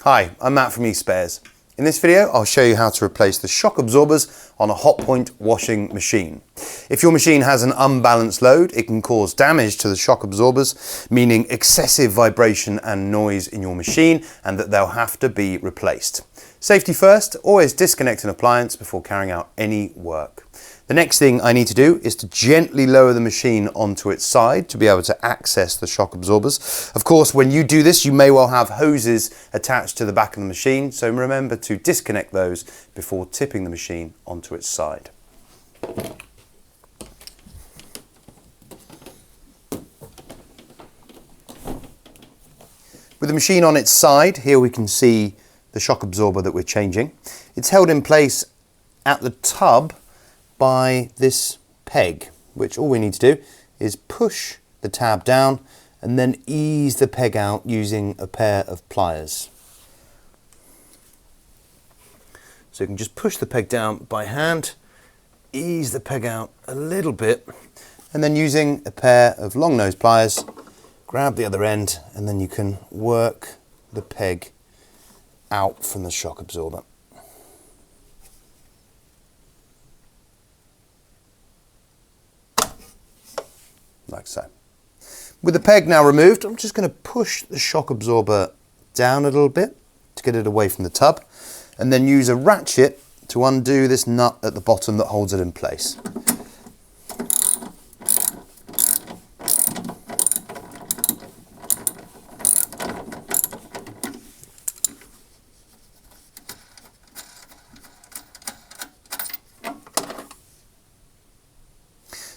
Hi, I'm Matt from eSpares. In this video, I'll show you how to replace the shock absorbers on a Hotpoint washing machine. If your machine has an unbalanced load, it can cause damage to the shock absorbers, meaning excessive vibration and noise in your machine, and that they'll have to be replaced. Safety first, always disconnect an appliance before carrying out any work. The next thing I need to do is to gently lower the machine onto its side to be able to access the shock absorbers. Of course, when you do this, you may well have hoses attached to the back of the machine, so remember to disconnect those before tipping the machine onto its side. With the machine on its side, here we can see the shock absorber that we're changing. It's held in place at the tub by this peg, which all we need to do is push the tab down and then ease the peg out using a pair of pliers. So you can just push the peg down by hand, ease the peg out a little bit, and then using a pair of long nose pliers, grab the other end, and then you can work the peg out from the shock absorber. Like so. With the peg now removed, I'm just going to push the shock absorber down a little bit to get it away from the tub, and then use a ratchet to undo this nut at the bottom that holds it in place.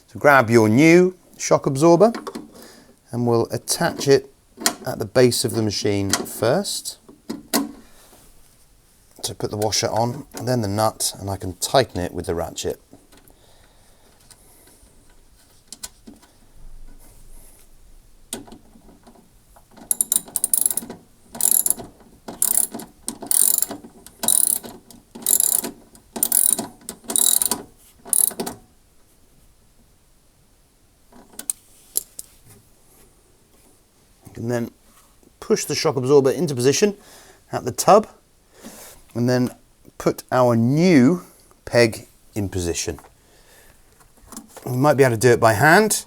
So grab your new shock absorber and we'll attach it at the base of the machine first. So put the washer on, and then the nut, and I can tighten it with the ratchet. And then push the shock absorber into position at the tub, and then put our new peg in position. You might be able to do it by hand,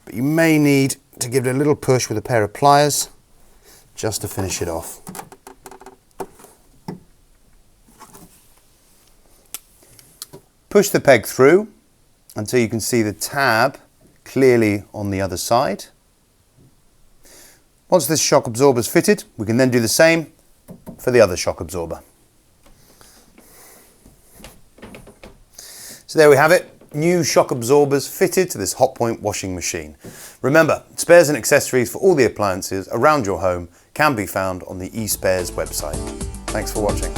but you may need to give it a little push with a pair of pliers just to finish it off. Push the peg through until you can see the tab clearly on the other side. Once this shock absorber is fitted, we can then do the same for the other shock absorber. So there we have it, new shock absorbers fitted to this Hotpoint washing machine. Remember, spares and accessories for all the appliances around your home can be found on the eSpares website. Thanks for watching.